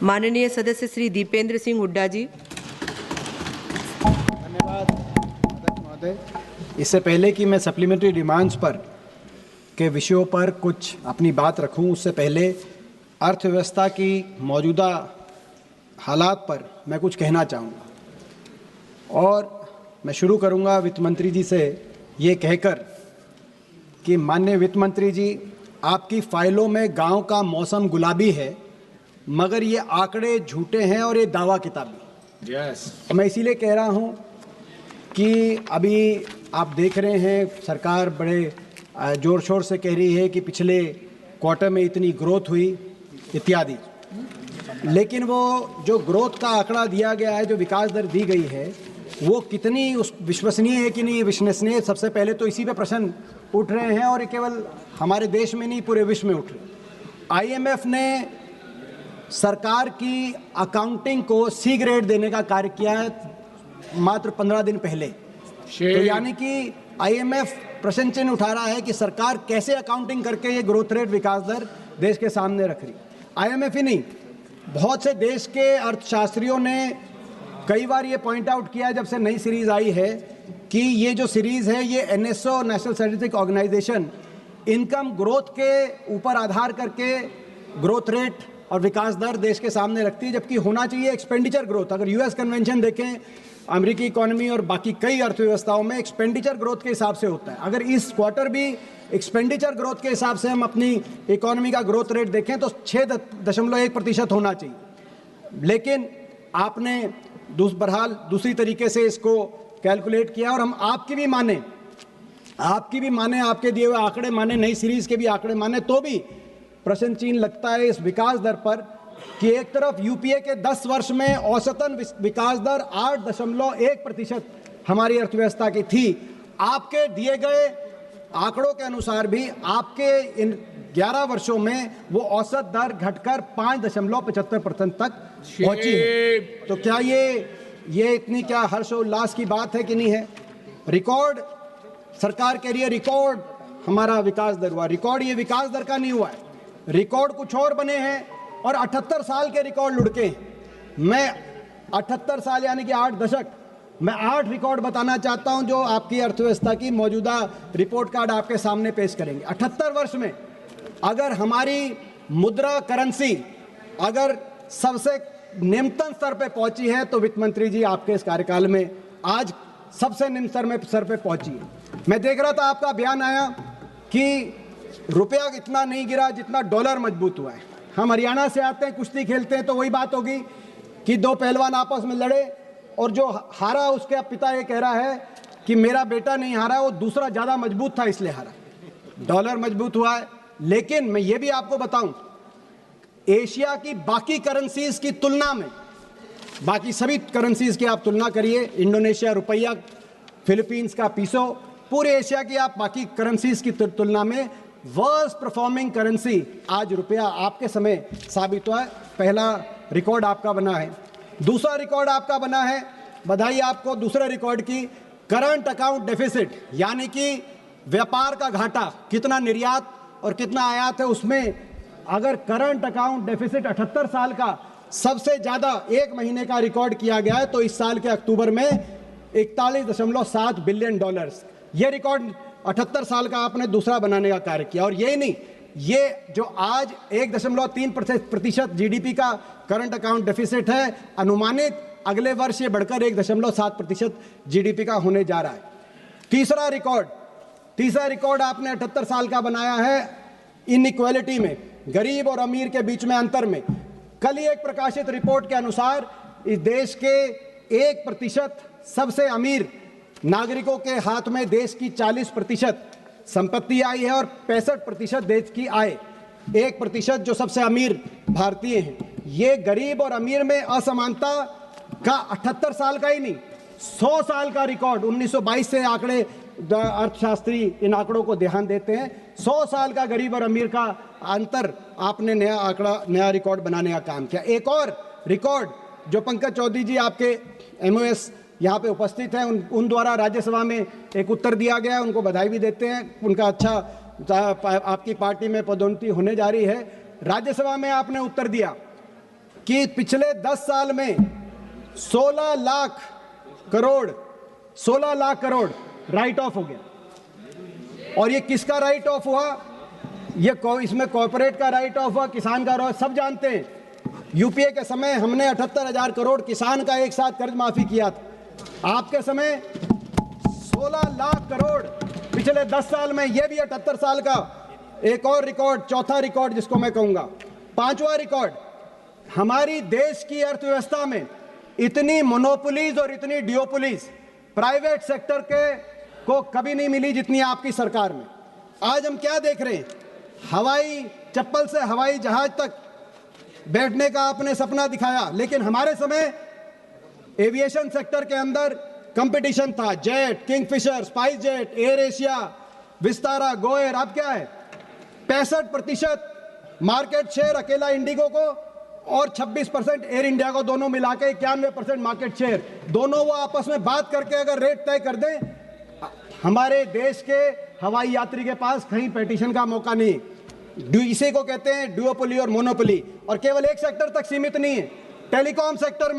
माननीय सदस्य श्री दीपेंद्र सिंह हुड्डा जी। धन्यवाद अध्यक्ष महोदय। इससे पहले कि मैं सप्लीमेंट्री डिमांड्स पर के विषयों पर कुछ अपनी बात रखूं, उससे पहले अर्थव्यवस्था की मौजूदा हालात पर मैं कुछ कहना चाहूँगा। और मैं शुरू करूँगा वित्त मंत्री जी से ये कहकर कि माननीय वित्त मंत्री जी, आपकी फाइलों में गांव का मौसम गुलाबी है, मगर ये आंकड़े झूठे हैं और ये दावा किताबी। मैं इसीलिए कह रहा हूँ कि अभी आप देख रहे हैं सरकार बड़े जोर शोर से कह रही है कि पिछले क्वार्टर में इतनी ग्रोथ हुई इत्यादि, लेकिन वो जो ग्रोथ का आंकड़ा दिया गया है, जो विकास दर दी गई है, वो कितनी उस विश्वसनीय है कि नहीं विश्वसनीय, सबसे पहले तो इसी पे प्रश्न उठ रहे हैं। और ये केवल हमारे देश में नहीं, पूरे विश्व में उठ रहे हैं। IMF ने सरकार की अकाउंटिंग को C ग्रेड देने का कार्य किया है मात्र 15 दिन पहले। तो यानी कि IMF प्रश्न चिन्ह उठा रहा है कि सरकार कैसे अकाउंटिंग करके ये ग्रोथ रेट विकास दर देश के सामने रख रही। IMF ही नहीं, बहुत से देश के अर्थशास्त्रियों ने कई बार ये पॉइंट आउट किया जब से नई सीरीज आई है कि ये जो सीरीज है ये NSO national statistics organisation income growth के ऊपर आधार करके ग्रोथ रेट और विकास दर देश के सामने रखती है, जबकि होना चाहिए एक्सपेंडिचर ग्रोथ। अगर US कन्वेंशन देखें, अमेरिकी इकोनॉमी और बाकी कई अर्थव्यवस्थाओं में एक्सपेंडिचर ग्रोथ के हिसाब से होता है। अगर इस क्वार्टर भी एक्सपेंडिचर ग्रोथ के हिसाब से हम अपनी इकोनॉमी का ग्रोथ रेट देखें तो 6.1% होना चाहिए, लेकिन आपने बहरहाल दूसरी तरीके से इसको कैलकुलेट किया। और हम आपकी भी माने, आपके दिए हुए आंकड़े माने, नई सीरीज के भी आंकड़े माने, तो भी प्रश्न चिन्ह लगता है इस विकास दर पर कि एक तरफ यूपीए के 10 वर्ष में औसतन विकास दर 8.1% हमारी अर्थव्यवस्था की थी। आपके दिए गए आंकड़ों के अनुसार भी आपके इन 11 वर्षों में वो औसत दर घटकर 5.75% तक पहुंची है। तो क्या ये इतनी क्या हर्षोल्लास की बात है कि नहीं है? रिकॉर्ड सरकार कह रही है, रिकॉर्ड हमारा विकास दर हुआ। रिकॉर्ड ये विकास दर का नहीं हुआ है, रिकॉर्ड कुछ और बने हैं और 78 साल के रिकॉर्ड लुढ़के हैं। मैं 78 साल यानी कि 8 दशक, मैं 8 रिकॉर्ड बताना चाहता हूं जो आपकी अर्थव्यवस्था की मौजूदा रिपोर्ट कार्ड आपके सामने पेश करेंगे। 78 वर्ष में अगर हमारी मुद्रा करेंसी अगर सबसे निम्नतम स्तर पे पहुंची है तो वित्त मंत्री जी आपके इस कार्यकाल में आज सबसे निम्न स्तर पे पहुंची है। मैं देख रहा था आपका बयान आया कि रुपया इतना नहीं गिरा जितना डॉलर मजबूत हुआ है। हम हरियाणा से आते हैं, कुश्ती खेलते हैं, तो वही बात होगी कि 2 पहलवान आपस में लड़े और जो हारा उसके पिता ये कह रहा है कि मेरा बेटा नहीं हारा, वो दूसरा ज़्यादा मजबूत था इसलिए हारा। डॉलर मजबूत हुआ है। लेकिन मैं ये भी आपको बताऊं, एशिया की बाकी करेंसीज की तुलना में, बाकी सभी करेंसीज की आप तुलना करिए, इंडोनेशिया रुपया, फिलीपींस का पीसो, पूरे एशिया की आप बाकी करेंसीज की तुलना में वर्स्ट परफॉर्मिंग करेंसी आज रुपया आपके समय साबित हुआ है। पहला रिकॉर्ड आपका बना है। दूसरा रिकॉर्ड आपका बना है, बधाई आपको दूसरे रिकॉर्ड की, करंट अकाउंट डेफिसिट, यानी कि व्यापार का घाटा, कितना निर्यात और कितना आयात है उसमें अगर करंट अकाउंट डेफिसिट 78 साल का सबसे ज़्यादा एक महीने का रिकॉर्ड किया गया है तो इस साल के अक्टूबर में 41.7 बिलियन डॉलर्स। ये रिकॉर्ड 78 साल का आपने दूसरा बनाने का कार्य किया। और यही नहीं, ये जो आज 1.3% GDP का करंट अकाउंट डेफिसिट है, अनुमानित अगले वर्ष ये बढ़कर 1.7% GDP का होने जा रहा है। तीसरा रिकॉर्ड आपने 78 साल का बनाया है इनइक्वालिटी में, गरीब और अमीर के बीच में अंतर में। कल ही एक प्रकाशित रिपोर्ट के अनुसार इस देश के 1% सबसे अमीर नागरिकों के हाथ में देश की 40% संपत्ति आई है और 65% देश की आय। 1% जो सबसे अमीर भारतीय हैं। ये गरीब और अमीर में असमानता का 78 साल का ही नहीं, 100 साल का रिकॉर्ड, 1922 से आंकड़े अर्थशास्त्री इन आंकड़ों को ध्यान देते हैं। 100 साल का गरीब और अमीर का अंतर आपने नया रिकॉर्ड बनाने का काम किया। एक और रिकॉर्ड जो पंकज चौधरी जी आपके MOS यहाँ पे उपस्थित हैं, उन द्वारा राज्यसभा में एक उत्तर दिया गया है, उनको बधाई भी देते हैं। उनका अच्छा आपकी पार्टी में पदोन्नति होने जा रही है। राज्यसभा में आपने उत्तर दिया कि पिछले 10 साल में 16 लाख करोड़ राइट ऑफ हो गया। और ये किसका राइट ऑफ हुआ? इसमें कॉर्पोरेट का राइट ऑफ हुआ, किसान का सब जानते हैं। यूपीए के समय हमने 78,000 करोड़ किसान का एक साथ कर्ज माफी किया था। आपके समय 16 लाख करोड़ पिछले 10 साल में। ये भी 78 साल का एक और रिकॉर्ड, चौथा रिकॉर्ड जिसको मैं कहूंगा। पांचवा रिकॉर्ड, हमारी देश की अर्थव्यवस्था में इतनी मोनोपोलीज और इतनी डियोपोलीज प्राइवेट सेक्टर को कभी नहीं मिली जितनी आपकी सरकार में। आज हम क्या देख रहे हैं? हवाई चप्पल से हवाई जहाज तक बैठने का आपने सपना दिखाया, लेकिन हमारे समय एविएशन सेक्टर के अंदर कंपटीशन था। Jet, Kingfisher, spice jet, air Asia, Vistara, GoAir. अब क्या है? 65% मार्केट शेयर अकेला इंडिगो को और 26% एयर इंडिया को, दोनों मिला के 91% मार्केट शेयर। दोनों वो आपस में बात करके अगर रेट तय कर दें, हमारे देश के हवाई यात्री के पास कहीं पेटिशन का मौका नहीं। इसी को कहते हैं ड्यूओपोली और मोनोपोली। और केवल एक सेक्टर तक सीमित नहीं है। टेलीकॉम सेक्टर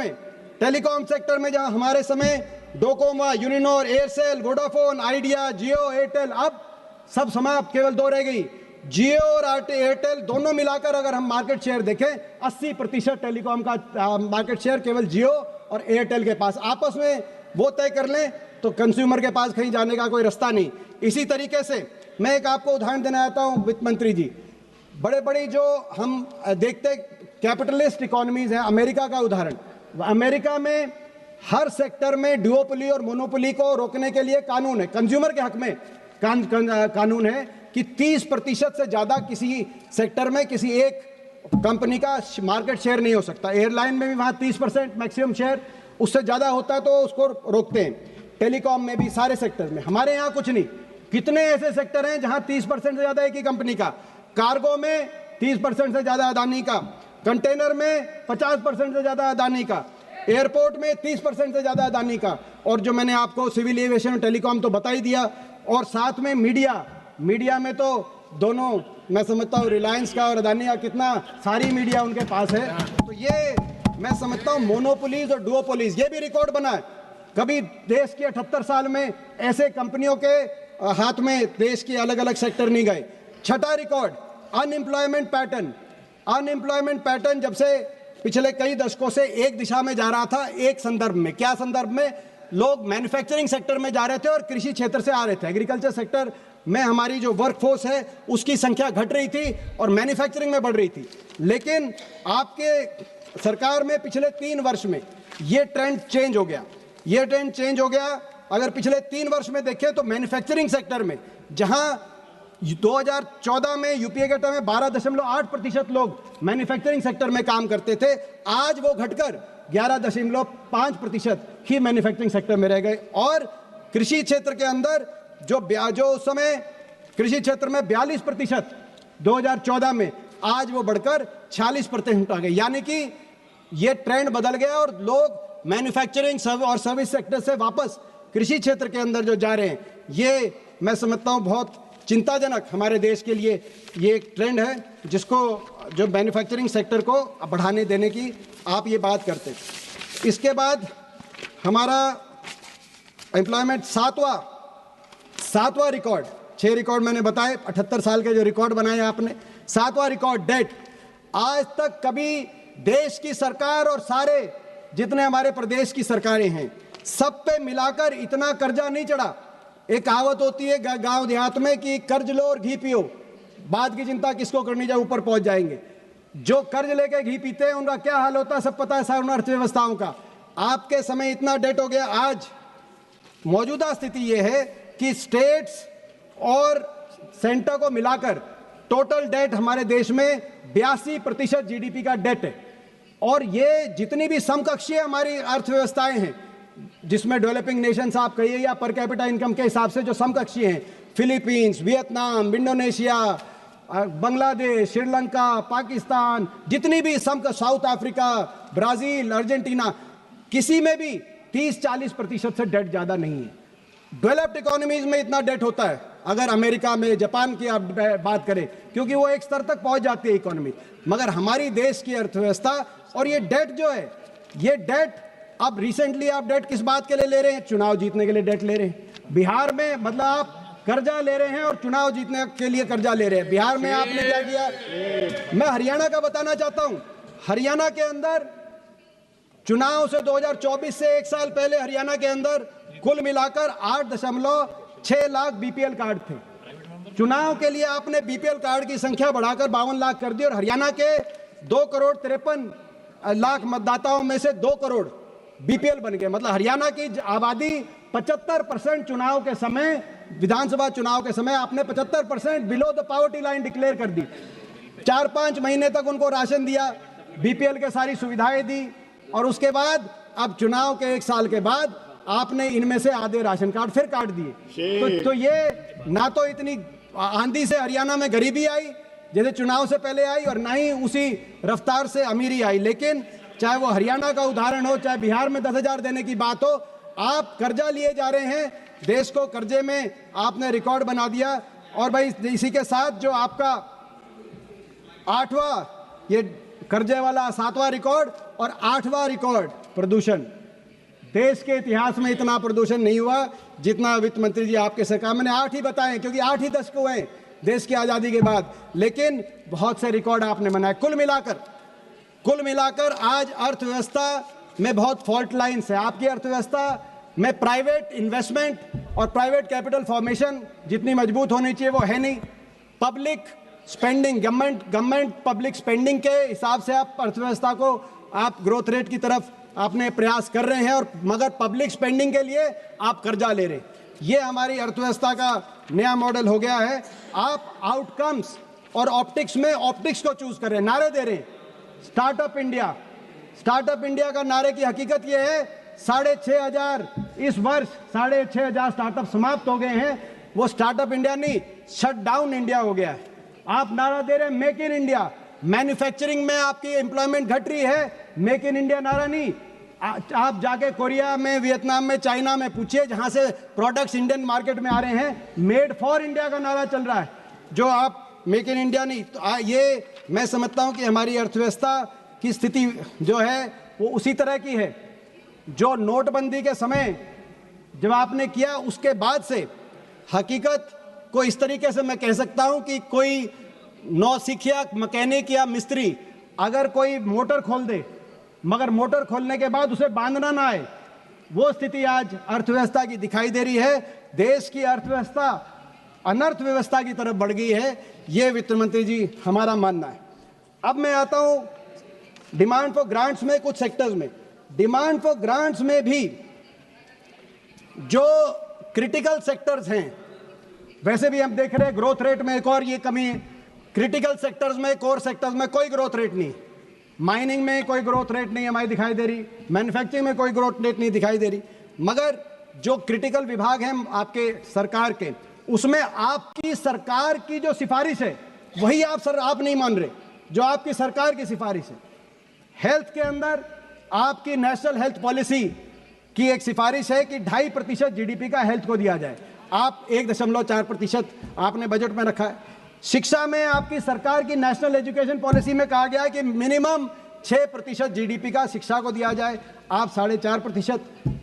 में जहां हमारे समय डोकोमा, यूनिनोर, एयरसेल, वोडाफोन, आइडिया, जियो, एयरटेल, अब सब समाप्त, केवल 2 रह गई। जियो और एयरटेल दोनों मिलाकर अगर हम मार्केट शेयर देखें, 80% टेलीकॉम का मार्केट शेयर केवल जियो और एयरटेल के पास। आपस में वो तय कर लें तो कंज्यूमर के पास कहीं जाने का कोई रास्ता नहीं। इसी तरीके से मैं एक आपको उदाहरण देना चाहता हूं, वित्त मंत्री जी। बड़े जो हम देखते कैपिटलिस्ट इकोनॉमीज हैं, अमेरिका का उदाहरण। अमेरिका में हर सेक्टर में ड्यूओपोली और मोनोपोली को रोकने के लिए कानून है। कंज्यूमर के हक में कानून है कि 30% से ज्यादा किसी सेक्टर में किसी एक कंपनी का मार्केट शेयर नहीं हो सकता। एयरलाइन में भी वहां 30% मैक्सिमम शेयर, उससे ज्यादा होता है तो उसको रोकते हैं। टेलीकॉम में भी, सारे सेक्टर में। हमारे यहाँ कुछ नहीं। कितने ऐसे सेक्टर हैं जहां 30% से ज्यादा एक ही कंपनी का, कार्गो में 30% से ज्यादा अदानी का, कंटेनर में 50% से ज्यादा अदानी का, एयरपोर्ट में 30% से ज्यादा अदानी का। और जो मैंने आपको सिविल एविएशन, टेलीकॉम तो बता ही दिया। और साथ में मीडिया में तो दोनों, मैं समझता हूँ रिलायंस का और अदानी का कितना सारी मीडिया उनके पास है। तो ये मैं समझता हूँ मोनोपोलीज और डुओपोलीज, ये भी रिकॉर्ड बना है। कभी देश के 78 साल में ऐसे कंपनियों के हाथ में देश के अलग अलग सेक्टर नहीं गए। छठा रिकॉर्ड, अनएम्प्लॉयमेंट पैटर्न जब से पिछले कई दशकों से एक दिशा में जा रहा था, एक संदर्भ में। क्या संदर्भ में? लोग मैन्युफैक्चरिंग सेक्टर में जा रहे थे और कृषि क्षेत्र से आ रहे थे। एग्रीकल्चर सेक्टर में हमारी जो वर्कफोर्स है उसकी संख्या घट रही थी और मैन्युफैक्चरिंग में बढ़ रही थी। लेकिन आपके सरकार में पिछले 3 वर्ष में ये ट्रेंड चेंज हो गया। अगर पिछले 3 वर्ष में देखें तो मैन्युफैक्चरिंग सेक्टर में, जहां 2014 में यूपीए के टाइम में 12.8% लोग मैन्युफैक्चरिंग सेक्टर में काम करते थे, आज वो घटकर 11.5% ही मैन्युफैक्चरिंग सेक्टर में रह गए। और कृषि क्षेत्र के अंदर जो उस समय कृषि क्षेत्र में 42% 2014 में, आज वो बढ़कर 46% आ गए। यानी कि ये ट्रेंड बदल गया और लोग मैन्युफैक्चरिंग और सर्विस सेक्टर से वापस कृषि क्षेत्र के अंदर जो जा रहे हैं, ये मैं समझता हूँ बहुत चिंताजनक हमारे देश के लिए ये एक ट्रेंड है, जिसको जो मैन्युफैक्चरिंग सेक्टर को बढ़ाने देने की आप ये बात करते हैं। इसके बाद हमारा एम्प्लॉयमेंट सातवां रिकॉर्ड, 6 रिकॉर्ड मैंने बताए, 78 साल के जो रिकॉर्ड बनाए आपने। 7वां रिकॉर्ड, डेट। आज तक कभी देश की सरकार और सारे जितने हमारे प्रदेश की सरकारें हैं, सब पे मिलाकर इतना कर्जा नहीं चढ़ा। एक कहावत होती है गांव देहात में कि कर्ज लो और घी पियो, बाद की चिंता किसको करनी, जब ऊपर पहुंच जाएंगे। जो कर्ज लेके घी पीते हैं उनका क्या हाल होता है सब पता है, सारी अर्थव्यवस्थाओं का। आपके समय इतना डेट हो गया। आज मौजूदा स्थिति यह है कि स्टेट्स और सेंटर को मिलाकर टोटल डेट हमारे देश में 82% जीडीपी का डेट है। और ये जितनी भी समकक्षीय हमारी अर्थव्यवस्थाएं हैं, जिसमें डेवलपिंग नेशंस आप कहिए या पर कैपिटा इनकम के हिसाब से जो समकक्षीय हैं, Philippines, Vietnam, Indonesia, Bangladesh, Sri Lanka, Pakistan, जितनी भी साउथ अफ्रीका, ब्राजील, अर्जेंटीना, किसी में भी 30-40% से डेट ज़्यादा नहीं है। डेवलप्ड इकोनॉमीज में इतना डेट होता है, अगर अमेरिका में, जापान की आप बात करें, क्योंकि वो एक स्तर तक पहुंच जाती है इकोनॉमी। मगर हमारी देश की अर्थव्यवस्था और ये डेट जो है, ये डेट अब रिसेंटली आप डेट किस बात के लिए ले रहे हैं? चुनाव जीतने के लिए डेट ले रहे हैं। बिहार में मतलब आप कर्जा ले रहे हैं और चुनाव जीतने के लिए कर्जा ले रहे हैं। बिहार में आपने क्या किया? मैं हरियाणा का बताना चाहता हूं। हरियाणा के अंदर चुनाव से 2024 से एक साल पहले हरियाणा के अंदर कुल मिलाकर 8.6 लाख बीपीएल कार्ड थे। चुनाव के लिए आपने बीपीएल कार्ड की संख्या बढ़ाकर 52 लाख कर दी और हरियाणा के 2,53,00,000 मतदाताओं में से 2 करोड़ बीपीएल बन गए। मतलब हरियाणा की आबादी 75% चुनाव के समय, विधानसभा चुनाव के समय आपने 75% below the poverty line declare कर दी। 4-5 महीने तक उनको राशन दिया, बीपीएल के सारी सुविधाएं दी और उसके बाद अब चुनाव के 1 साल के बाद आपने इनमें से आधे राशन कार्ड फिर काट दिए। तो ये ना तो इतनी आंधी से हरियाणा में गरीबी आई जैसे चुनाव से पहले आई और ना ही उसी रफ्तार से अमीरी आई। लेकिन चाहे वो हरियाणा का उदाहरण हो, चाहे बिहार में 10,000 देने की बात हो, आप कर्जा लिए जा रहे हैं, देश को कर्जे में आपने रिकॉर्ड बना दिया। और भाई इसी के साथ जो आपका 8वां ये कर्जे वाला 7वां रिकॉर्ड और 8वां रिकॉर्ड प्रदूषण। देश के इतिहास में इतना प्रदूषण नहीं हुआ जितना वित्त मंत्री जी आपके सरकार, मैंने 8 ही बताए क्योंकि 8 ही दशक हुए देश की आज़ादी के बाद, लेकिन बहुत से रिकॉर्ड आपने बनाए। कुल मिलाकर आज अर्थव्यवस्था में बहुत फॉल्ट लाइन्स है। आपकी अर्थव्यवस्था में प्राइवेट इन्वेस्टमेंट और प्राइवेट कैपिटल फॉर्मेशन जितनी मजबूत होनी चाहिए वो है नहीं। Public spending, government public spending के हिसाब से आप अर्थव्यवस्था को आप ग्रोथ रेट की तरफ आपने प्रयास कर रहे हैं और मगर पब्लिक स्पेंडिंग के लिए आप कर्जा ले रहे हैं। ये हमारी अर्थव्यवस्था का नया मॉडल हो गया है। आप आउटकम्स और ऑप्टिक्स में ऑप्टिक्स को चूज कर रहे हैं, नारे दे रहे हैं स्टार्टअप इंडिया का नारे की हकीकत ये है 6,500 इस वर्ष 6,500 स्टार्टअप समाप्त हो गए हैं। वो स्टार्टअप इंडिया नहीं, शट डाउन इंडिया हो गया है। आप नारा दे रहे हैं मेक इन इंडिया, मैन्युफैक्चरिंग में आपकी एम्प्लॉयमेंट घट रही है, मेक इन इंडिया नारा नहीं। आप जाके कोरिया में, वियतनाम में, चाइना में पूछिए जहां से प्रोडक्ट्स इंडियन मार्केट में आ रहे हैं, मेड फॉर इंडिया का नारा चल रहा है, जो आप मेक इन इंडिया नहीं। तो ये मैं समझता हूं कि हमारी अर्थव्यवस्था की स्थिति जो है वो उसी तरह की है जो नोटबंदी के समय जब आपने किया, उसके बाद से हकीकत को इस तरीके से मैं कह सकता हूं कि कोई नौसिखिया मैकेनिक या मिस्त्री अगर कोई मोटर खोल दे मगर मोटर खोलने के बाद उसे बांधना ना आए, वो स्थिति आज अर्थव्यवस्था की दिखाई दे रही है। देश की अर्थव्यवस्था अनर्थ व्यवस्था की तरफ बढ़ गई है, ये वित्त मंत्री जी हमारा मानना है। अब मैं आता हूं डिमांड फॉर ग्रांट्स में। कुछ सेक्टर्स में डिमांड फॉर ग्रांट्स में भी जो क्रिटिकल सेक्टर्स हैं, वैसे भी हम देख रहे हैं ग्रोथ रेट में एक और ये कमी है। क्रिटिकल सेक्टर्स में, कोर सेक्टर्स में कोई ग्रोथ रेट नहीं, माइनिंग में कोई ग्रोथ रेट नहीं हमारी दिखाई दे रही, मैन्युफैक्चरिंग में कोई ग्रोथ रेट नहीं दिखाई दे रही। मगर जो क्रिटिकल विभाग हैं आपके सरकार के, उसमें आपकी सरकार की जो सिफारिश है वही आप नहीं मान रहे, जो आपकी सरकार की सिफारिश है। हेल्थ के अंदर आपकी नेशनल हेल्थ पॉलिसी की एक सिफारिश है कि 2.5% जीडीपी का हेल्थ को दिया जाए, आप 1.4% आपने बजट में रखा है। शिक्षा में आपकी सरकार की नेशनल एजुकेशन पॉलिसी में कहा गया है कि मिनिमम 6% जीडीपी का शिक्षा को दिया जाए, आप 4.5%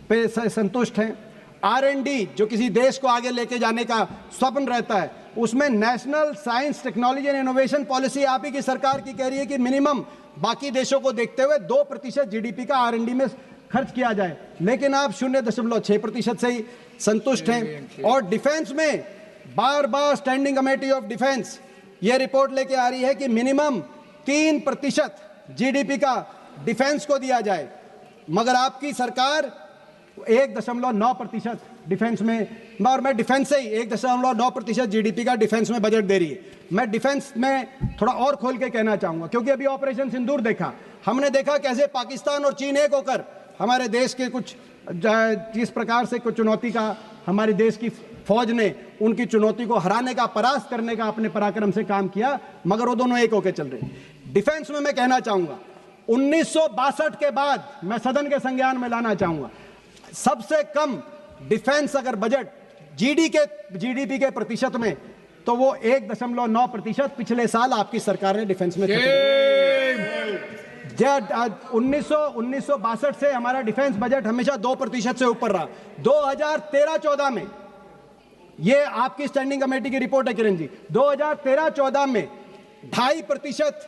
पे संतुष्ट हैं। R&D जो किसी देश को आगे लेके जाने का स्वप्न रहता है, उसमें national science technology and innovation policy आप ही की सरकार की कह रही है कि मिनिमम बाकी देशों को देखते हुए 2% जीडीपी का R&D में खर्च किया जाए, लेकिन आप 0.6% से ही संतुष्ट हैं। और डिफेंस में बार बार स्टैंडिंग कमेटी ऑफ डिफेंस ये रिपोर्ट लेके आ रही है कि मिनिमम 3% जीडीपी का डिफेंस को दिया जाए, मगर आपकी सरकार 1.9% डिफेंस में, और मैं डिफेंस से ही 1.9% जीडीपी का डिफेंस में बजट दे रही है। मैं डिफेंस में थोड़ा और खोल के कहना चाहूंगा, क्योंकि अभी ऑपरेशन सिंदूर देखा, हमने देखा कैसे पाकिस्तान और चीन एक होकर हमारे देश के कुछ जिस प्रकार से कुछ चुनौती का हमारे देश की फौज ने उनकी चुनौती को हराने का, परास्त करने का अपने पराक्रम से काम किया, मगर वो दोनों एक होकर चल रहे हैं। डिफेंस में मैं कहना चाहूंगा 1962 के बाद मैं सदन के संज्ञान में लाना चाहूंगा, सबसे कम डिफेंस अगर बजट जीडीपी के प्रतिशत में, तो वो 1.9% पिछले साल आपकी सरकार ने डिफेंस में खर्च 1962 से हमारा डिफेंस बजट हमेशा 2% से ऊपर रहा। 2013-14 में, ये आपकी स्टैंडिंग कमेटी की रिपोर्ट है किरण जी, 2013-14 में 2.5%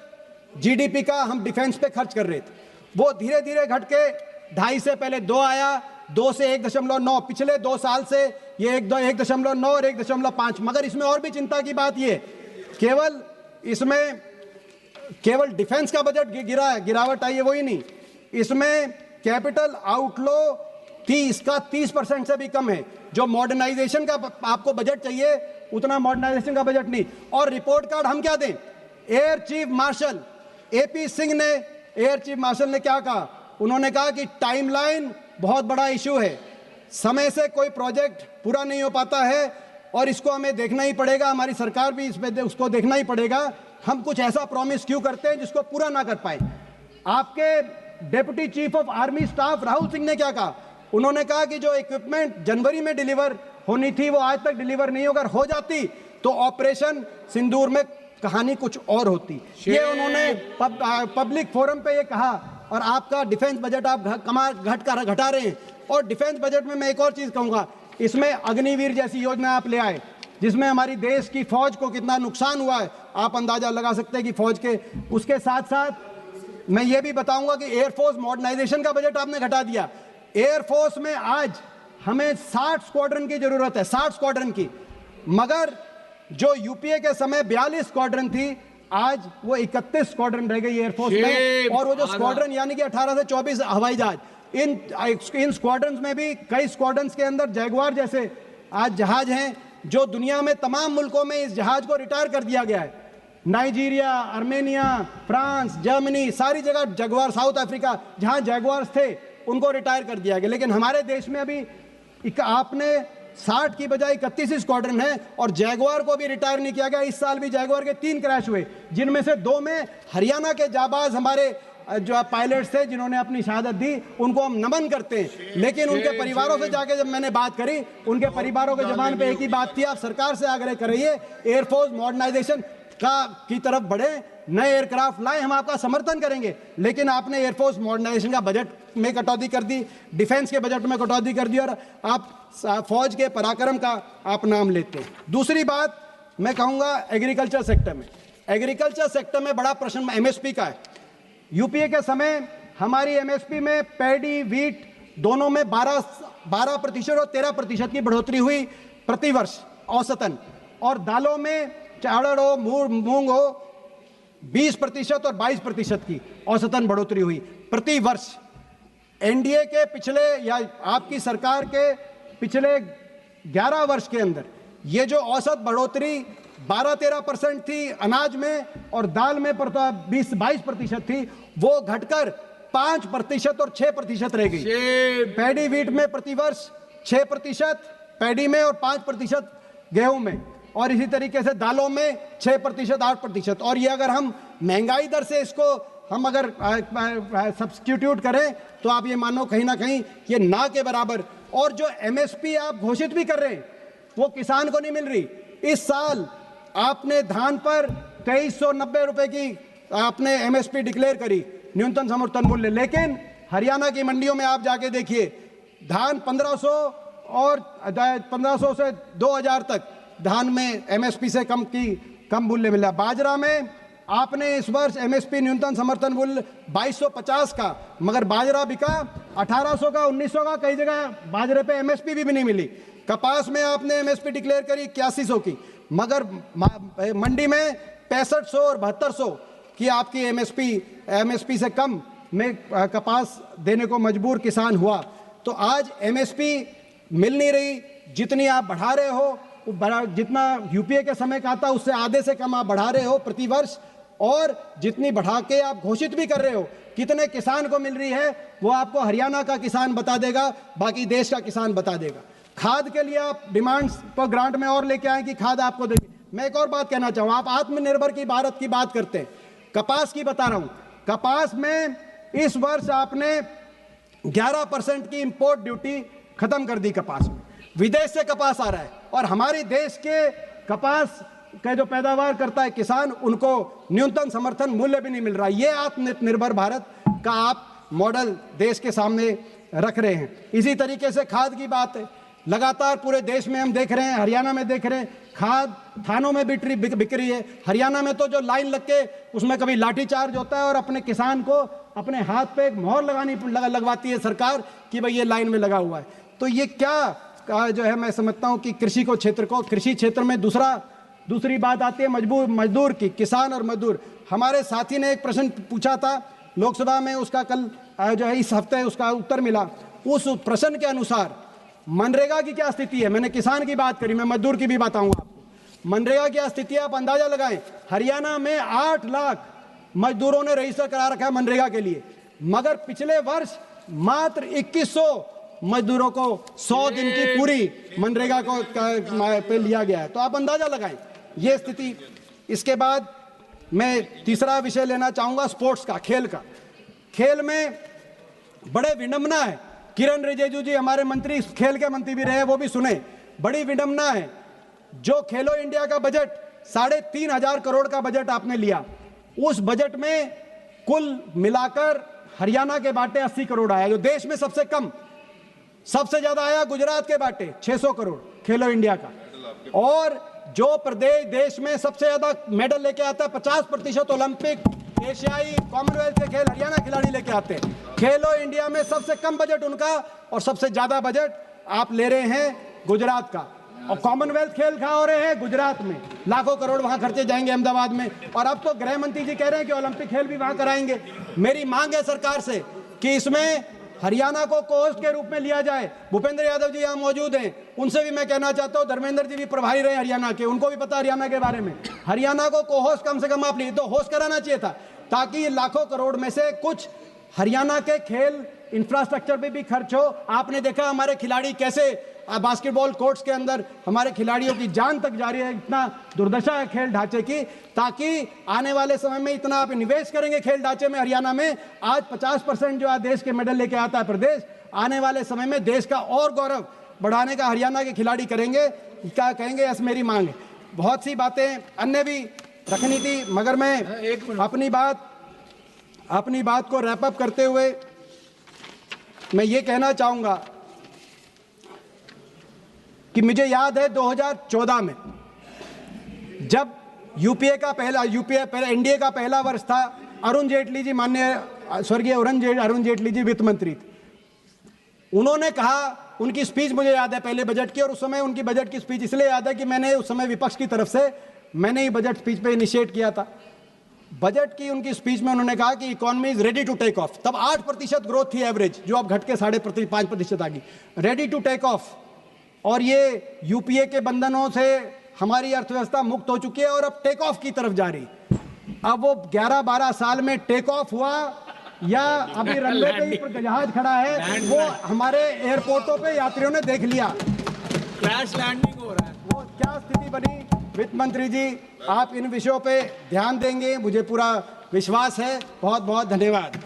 जीडीपी का हम डिफेंस पे खर्च कर रहे थे। वो धीरे धीरे घट के 2.5 से पहले 2 आया, 2 से 1.9, पिछले 2 साल से ये 1.9 और 1.5। मगर इसमें और भी चिंता की बात ये, केवल डिफेंस का बजट गिरावट आई है, वही नहीं, इसमें कैपिटल आउटफ्लो इसका 30% से भी कम है। जो मॉडर्नाइजेशन का आपको बजट चाहिए, उतना मॉडर्नाइजेशन का बजट नहीं। और रिपोर्ट कार्ड हम क्या दें? Air chief marshal AP Singh ने, एयर चीफ मार्शल ने क्या कहा? उन्होंने कहा कि टाइमलाइन बहुत बड़ा इशू है, समय से कोई प्रोजेक्ट पूरा नहीं हो पाता है और इसको हमें देखना ही पड़ेगा, हमारी सरकार भी इस पे उसको देखना ही पड़ेगा। हम कुछ ऐसा प्रॉमिस क्यों करते हैं जिसको पूरा ना कर पाए? आपके deputy chief of army staff Rahul Singh ने क्या कहा? उन्होंने कहा कि जो इक्विपमेंट जनवरी में डिलीवर होनी थी वो आज तक डिलीवर नहीं, अगर हो जाती तो ऑपरेशन सिंदूर में कहानी कुछ और होती। ये उन्होंने पब्लिक फोरम पे ये कहा। और आपका डिफेंस बजट आप घटा रहे हैं। और डिफेंस बजट में मैं एक और चीज कहूंगा, इसमें अग्निवीर जैसी योजना आप ले आए, जिसमें हमारी देश की फौज को कितना नुकसान हुआ है आप अंदाजा लगा सकते हैं कि फौज के। उसके साथ साथ मैं ये भी बताऊंगा कि एयरफोर्स मॉडर्नाइजेशन का बजट आपने घटा दिया। एयरफोर्स में आज हमें 60 स्क्वाड्रन की जरूरत है, 60 स्क्वाड्रन की, मगर जो यूपीए के समय 42 स्क्वाड्रन थी, आज वो 31 स्क्वाड्रन रह गई एयरफोर्स में। और वो जो स्क्वाड्रन यानी कि 18 से 24 हवाई जहाज, इन स्क्वाड्रन में भी कई स्क्वाड्रन के अंदर जैगुआर जैसे आज जहाज हैं, जो दुनिया में तमाम मुल्कों में इस जहाज को रिटायर कर दिया गया है। नाइजीरिया, आर्मेनिया, फ्रांस, जर्मनी, सारी जगह जैगुआर, साउथ अफ्रीका जहां जैगुआर्स थे उनको रिटायर कर दिया गया। लेकिन हमारे देश में अभी आपने 60 की बजाय 31 स्क्वाड्रन है और जैगुआर को भी रिटायर नहीं किया गया। इस साल भी जैगुआर के 3 क्रैश हुए, जिनमें से 2 में हरियाणा के जाबाज हमारे जो पायलट्स थे जिन्होंने अपनी शहादत दी, उनको हम नमन करते हैं। लेकिन उनके परिवारों से जाके जब मैंने बात करी, उनके परिवारों के जबान पे एक ही बात थी, आप सरकार से आग्रह कर रही है एयरफोर्स मॉडर्नाइजेशन की तरफ बढ़े, नए एयरक्राफ्ट लाए, हम आपका समर्थन करेंगे। लेकिन आपने एयरफोर्स मॉडर्नाइजेशन का बजट में कटौती कर दी, डिफेंस के बजट में कटौती कर दी और आप फौज के पराक्रम का आप नाम लेते हैं। दूसरी बात मैं कहूंगा एग्रीकल्चर सेक्टर में, एग्रीकल्चर सेक्टर में बड़ा प्रश्न एमएसपी का है। यूपीए के समय हमारी एमएसपी में पैडी, वीट दोनों में 12% और 13% की बढ़ोतरी हुई प्रति वर्ष औसतन, और दालों में चावल हो, मूंग हो 20% और 22% की औसतन बढ़ोतरी हुई प्रति वर्ष। एनडीए के पिछले या आपकी सरकार के पिछले 11 वर्ष के अंदर ये जो औसत बढ़ोतरी 12-13% थी अनाज में और दाल में 20-22% थी, वो घटकर 5% और 6% रह गई। पैडी वीट में प्रतिवर्ष 6% पैडी में और 5% गेहूं में, और इसी तरीके से दालों में 6%, 8%। और ये अगर हम महंगाई दर से इसको हम अगर सब्स्टिट्यूट करें तो आप ये मानो कहीं ना कहीं ये ना के बराबर। और जो एमएसपी आप घोषित भी कर रहे हैं वो किसान को नहीं मिल रही। इस साल आपने धान पर 2390 रुपए की आपने एमएसपी डिक्लेयर करी, न्यूनतम समर्थन मूल्य, लेकिन हरियाणा की मंडियों में आप जाके देखिए धान 1500 और 1500 से 2000 तक धान में एमएसपी से कम मूल्य मिला। बाजरा में आपने इस वर्ष एमएसपी न्यूनतम समर्थन मूल्य 2250 का, मगर बाजरा बिका 1800 का, 1900 का, कई जगह बाजरे पे एमएसपी भी नहीं मिली। कपास में आपने एमएसपी डिक्लेयर करी 8100 की, मगर मंडी में 6500 और 7200 की आपकी एमएसपी से कम में कपास देने को मजबूर किसान हुआ। तो आज एमएसपी मिल नहीं रही, जितनी आप बढ़ा रहे हो जितना यूपीए के समय का था उससे आधे से कम आप बढ़ा रहे हो प्रति वर्ष, और जितनी बढ़ा के आप घोषित भी कर रहे हो कितने किसान को मिल रही है वो आपको हरियाणा का किसान बता देगा, बाकी देश का किसान बता देगा। खाद के लिए आप डिमांड्स पर ग्रांट में और लेके आए कि खाद आपको देंगे। मैं एक और बात कहना चाहूँ, आप आत्मनिर्भर की भारत की बात करते हैं, कपास की बता रहा हूँ। कपास में इस वर्ष आपने 11% की इंपोर्ट ड्यूटी खत्म कर दी कपास में। विदेश से कपास आ रहा है और हमारे देश के कपास का जो पैदावार करता है किसान, उनको न्यूनतम समर्थन मूल्य भी नहीं मिल रहा। ये आत्मनिर्भर भारत का आप मॉडल देश के सामने रख रहे हैं। इसी तरीके से खाद की बात है, लगातार पूरे देश में हम देख रहे हैं, हरियाणा में देख रहे हैं, खाद थानों में बिक रही है। हरियाणा में तो जो लाइन लग के उसमें कभी लाठीचार्ज होता है और अपने किसान को अपने हाथ पे एक मोहर लगवाती है सरकार कि भाई ये लाइन में लगा हुआ है। तो ये क्या जो है, मैं समझता हूँ कि कृषि क्षेत्र में दूसरी बात आती है मजदूर की, किसान और मजदूर। हमारे साथी ने एक प्रश्न पूछा था लोकसभा में, उसका कल जो है इस हफ्ते उसका उत्तर मिला। उस प्रश्न के अनुसार मनरेगा की क्या स्थिति है, मैंने किसान की बात करी, मैं मजदूर की भी बताऊंगा आपको। मनरेगा की स्थिति आप अंदाजा लगाएं, हरियाणा में 8 लाख मजदूरों ने रजिस्टर करा रखा है मनरेगा के लिए, मगर पिछले वर्ष मात्र 2100 मजदूरों को 100 दिन की पूरी मनरेगा को पे लिया गया है। तो आप अंदाजा लगाएं ये स्थिति। इसके बाद मैं तीसरा विषय लेना चाहूंगा स्पोर्ट्स का, खेल का। खेल में बड़े विडंबना है, किरण रिजिजू जी हमारे मंत्री, खेल के मंत्री भी रहे, वो भी सुने, बड़ी विडंबना है। जो खेलो इंडिया का बजट 3,500 करोड़ का बजट आपने लिया, उस बजट में कुल मिलाकर हरियाणा के बाटे 80 करोड़ आया, जो देश में सबसे कम। सबसे ज्यादा आया गुजरात के बाटे 600 करोड़ खेलो इंडिया का। और जो प्रदेश देश में सबसे ज्यादा मेडल लेके आता है, 50% ओलंपिक, एशियाई, कॉमनवेल्थ के खेल हरियाणा खिलाड़ी लेके आते हैं। खेलो इंडिया में सबसे कम बजट उनका और सबसे ज्यादा बजट आप ले रहे हैं गुजरात का। और कॉमनवेल्थ खेल कहाँ हो रहे हैं? गुजरात में। लाखों करोड़ वहां खर्चे जाएंगे अहमदाबाद में। और अब तो गृह मंत्री जी कह रहे हैं कि ओलंपिक खेल भी वहां कराएंगे। मेरी मांग है सरकार से कि इसमें हरियाणा को कोहोस्ट के रूप में लिया जाए। भूपेंद्र यादव जी यहाँ मौजूद हैं, उनसे भी मैं कहना चाहता हूँ, धर्मेंद्र जी भी प्रभारी रहे हरियाणा के, उनको भी पता हरियाणा के बारे में। हरियाणा को कोहोस्ट कम से कम आप लिए तो होस्ट कराना चाहिए था, ताकि ये लाखों करोड़ में से कुछ हरियाणा के खेल इंफ्रास्ट्रक्चर पे भी खर्च हो। आपने देखा हमारे खिलाड़ी कैसे बास्केटबॉल कोर्ट्स के अंदर हमारे खिलाड़ियों की जान तक जा रही है, इतना दुर्दशा है खेल ढांचे की। ताकि आने वाले समय में इतना आप निवेश करेंगे खेल ढांचे में, हरियाणा में आज 50% जो देश के मेडल लेके आता है प्रदेश, आने वाले समय में देश का और गौरव बढ़ाने का हरियाणा के खिलाड़ी करेंगे। क्या कहेंगे, ऐसी मेरी मांग है। बहुत सी बातें अन्य भी रखनी थी, मगर मैं अपनी बात को रैप अप करते हुए मैं ये कहना चाहूंगा कि मुझे याद है 2014 में जब एनडीए का पहला वर्ष था, अरुण जेटली जी, माननीय स्वर्गीय अरुण जेटली जी वित्त मंत्री थे। उन्होंने कहा, उनकी स्पीच मुझे याद है पहले बजट की, और उस समय उनकी बजट की स्पीच इसलिए याद है कि मैंने उस समय विपक्ष की तरफ से मैंने ही बजट स्पीच पे इनिशिएट किया था। बजट की उनकी स्पीच में उन्होंने कहा कि economy is ready to take off. तब 8% ग्रोथ थी एवरेज, जो अब घट के 5.5% आ गई, रेडी टू टेक ऑफ। और ये यूपीए के बंधनों से हमारी अर्थव्यवस्था मुक्त हो चुकी है और अब टेक ऑफ की तरफ जा रही। अब वो 11-12 साल में टेक ऑफ हुआ या अभी रनवे पे ही जहाज खड़ा है, वो हमारे एयरपोर्टों पे यात्रियों ने देख लिया, क्रैश लैंडिंग हो रहा है। वो क्या स्थिति बनी। वित्त मंत्री जी, आप इन विषयों पे ध्यान देंगे, मुझे पूरा विश्वास है। बहुत बहुत धन्यवाद।